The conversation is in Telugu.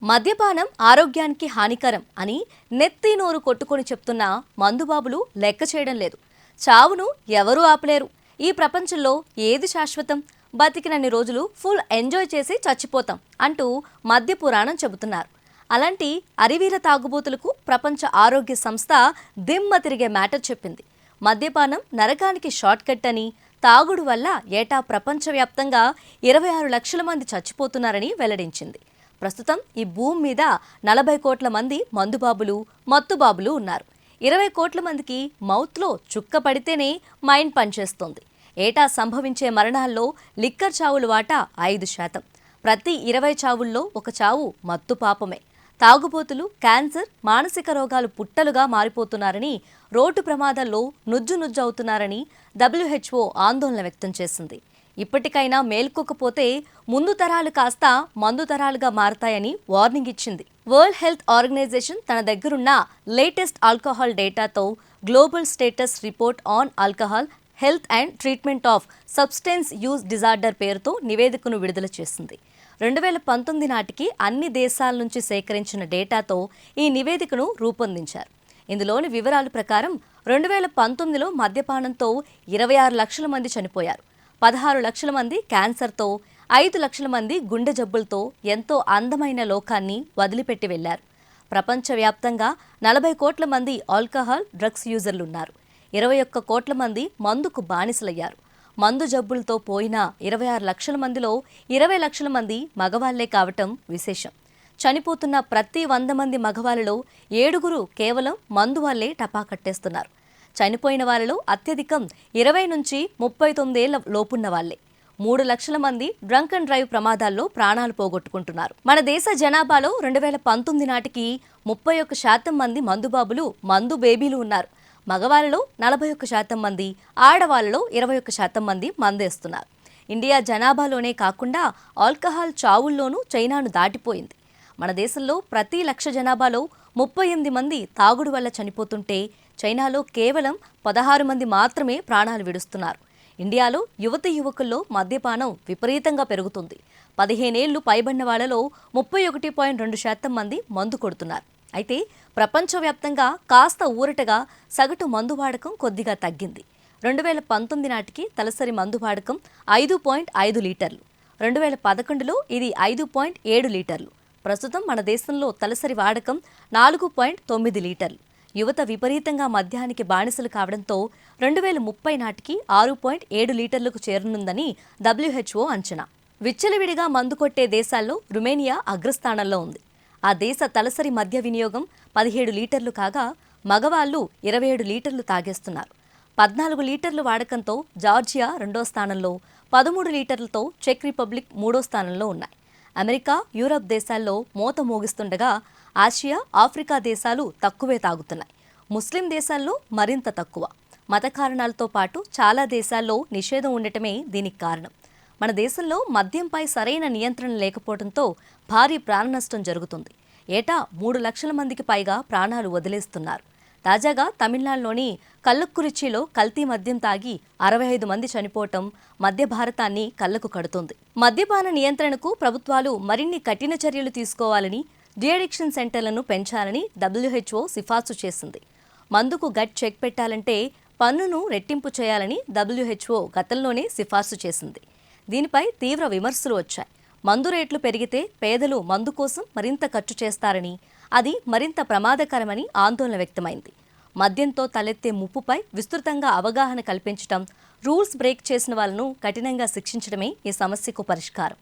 మద్యపానం ఆరోగ్యానికి హానికరం అని నెత్తి నోరు కొట్టుకొని చెప్తున్న మందుబాబులు లెక్క చేయడం లేదు. చావును ఎవరూ ఆపలేరు. ఈ ప్రపంచంలో ఏది శాశ్వతం? బతికినన్ని రోజులు ఫుల్ ఎంజాయ్ చేసి చచ్చిపోతాం అంటూ మద్య పురాణం చెబుతున్నారు. అలాంటి అరివీర తాగుబోతులకు ప్రపంచ ఆరోగ్య సంస్థ దిమ్మ తిరిగే మ్యాటర్ చెప్పింది. మద్యపానం నరకానికి షార్ట్ కట్ అని, తాగుడు వల్ల ఏటా ప్రపంచవ్యాప్తంగా 26 లక్షల మంది చచ్చిపోతున్నారని వెల్లడించింది. ప్రస్తుతం ఈ భూమి మీద 40 కోట్ల మంది మందుబాబులు, మత్తుబాబులు ఉన్నారు. 20 కోట్ల మందికి మౌత్లో చుక్క పడితేనే మైండ్ పనిచేస్తోంది. ఏటా సంభవించే మరణాల్లో లిక్కర్ చావుల వాటా 5%. ప్రతి 20 చావుల్లో ఒక చావు మత్తు పాపమే. తాగుబోతులు క్యాన్సర్, మానసిక రోగాలు పుట్టలుగా మారిపోతున్నారని, రోడ్డు ప్రమాదాల్లో నుజ్జు అవుతున్నారని WHO ఆందోళన వ్యక్తం చేసింది. ఇప్పటికైనా మేల్కోకపోతే ముందు తరాలు కాస్త మందు తరాలుగా మారతాయని వార్నింగ్ ఇచ్చింది. వరల్డ్ హెల్త్ ఆర్గనైజేషన్ తన దగ్గరున్న లేటెస్ట్ ఆల్కహాల్ డేటాతో global status report on alcohol health and treatment of substance use disorder పేరుతో నివేదికను విడుదల చేసింది. 2019 నాటికి అన్ని దేశాల నుంచి సేకరించిన డేటాతో ఈ నివేదికను రూపొందించారు. ఇందులోని వివరాల ప్రకారం 2019లో మద్యపానంతో 26 లక్షల మంది చనిపోయారు. 16 లక్షల మంది క్యాన్సర్తో, 5 లక్షల మంది గుండె జబ్బులతో ఎంతో అందమైన లోకాన్ని వదిలిపెట్టి వెళ్లారు. ప్రపంచవ్యాప్తంగా 40 కోట్ల మంది ఆల్కహాల్ డ్రగ్స్ యూజర్లున్నారు. 21 కోట్ల మంది మందుకు బానిసలయ్యారు. మందు జబ్బులతో పోయిన 26 లక్షల మందిలో 20 లక్షల మంది మగవాళ్లే కావటం విశేషం. చనిపోతున్న ప్రతి 100 మంది మగవాళ్ళలో 7 కేవలం మందు వల్లే టపా కట్టేస్తున్నారు. చనిపోయిన వారిలో అత్యధికం 20 నుంచి 39 ఏళ్ల లోపున్న వాళ్లే. 3 లక్షల మంది డ్రంక్ అండ్ డ్రైవ్ ప్రమాదాల్లో ప్రాణాలు పోగొట్టుకుంటున్నారు. మన దేశ జనాభాలో 2019 నాటికి 31% మంది మందుబాబులు, మందు బేబీలు ఉన్నారు. మగవాళ్ళలో 41% మంది, ఆడవాళ్ళలో 21% మంది మందేస్తున్నారు. ఇండియా జనాభాలోనే కాకుండా ఆల్కహాల్ చావుల్లోనూ చైనాను దాటిపోయింది. మన దేశంలో ప్రతి 1,00,000 జనాభాలో 38 మంది తాగుడు వల్ల చనిపోతుంటే, చైనాలో కేవలం 16 మంది మాత్రమే ప్రాణాలు విడుస్తున్నారు. ఇండియాలో యువతీ యువకుల్లో మద్యపానం విపరీతంగా పెరుగుతుంది. 15 ఏళ్లు పైబడిన వాళ్లలో 31.2% మంది మందు కొడుతున్నారు. అయితే ప్రపంచవ్యాప్తంగా కాస్త ఊరటగా సగటు మందు వాడకం కొద్దిగా తగ్గింది. 2019 నాటికి తలసరి మందు వాడకం 5.5 లీటర్లు. 2011లో ఇది 5.7 లీటర్లు. ప్రస్తుతం మన దేశంలో తలసరి వాడకం 4.9 లీటర్లు. యువత విపరీతంగా మద్యానికి బానిసలు కావడంతో 2030 నాటికి 6.7 లీటర్లకు చేరనుందని WHO అంచనా. విచ్చలవిడిగా మందు కొట్టే దేశాల్లో రుమేనియా అగ్రస్థానంలో ఉంది. ఆ దేశ తలసరి మద్య వినియోగం 17 లీటర్లు కాగా, మగవాళ్లు 27 లీటర్లు తాగేస్తున్నారు. 14 లీటర్ల వాడకంతో జార్జియా 2వ స్థానంలో, 13 లీటర్లతో చెక్ రిపబ్లిక్ 3వ స్థానంలో ఉన్నాయి. అమెరికా, యూరప్ దేశాల్లో మోత మోగిస్తుండగా, ఆసియా, ఆఫ్రికా దేశాలు తక్కువే తాగుతున్నాయి. ముస్లిం దేశాల్లో మరింత తక్కువ. మత కారణాలతో పాటు చాలా దేశాల్లో నిషేధం ఉండటమే దీనికి కారణం. మన దేశంలో మద్యంపై సరైన నియంత్రణ లేకపోవడంతో భారీ ప్రాణనష్టం జరుగుతుంది. ఏటా 3 లక్షల మందికి పైగా ప్రాణాలు వదిలేస్తున్నారు. తాజాగా తమిళనాడులోని కల్లక్కురిచ్చిలో కల్తీ మద్యం తాగి 65 మంది చనిపోవటం మధ్య భారతాన్ని కళ్లకు కడుతోంది. మద్యపాన నియంత్రణకు ప్రభుత్వాలు మరిన్ని కఠిన చర్యలు తీసుకోవాలని, డిఅడిక్షన్ సెంటర్లను పెంచాలని WHO సిఫార్సు చేసింది. మందుకు గట్ చెక్ పెట్టాలంటే పన్నును రెట్టింపు చేయాలని WHO గతంలోనే సిఫార్సు చేసింది. దీనిపై తీవ్ర విమర్శలు వచ్చాయి. మందు రేట్లు పెరిగితే పేదలు మందు కోసం మరింత ఖర్చు చేస్తారని, అది మరింత ప్రమాదకరమని ఆందోళన వ్యక్తమైంది. మద్యంతో తలెత్తే ముప్పుపై విస్తృతంగా అవగాహన కల్పించడం, రూల్స్ బ్రేక్ చేసిన వాళ్లను కఠినంగా శిక్షించడమే ఈ సమస్యకు పరిష్కారం.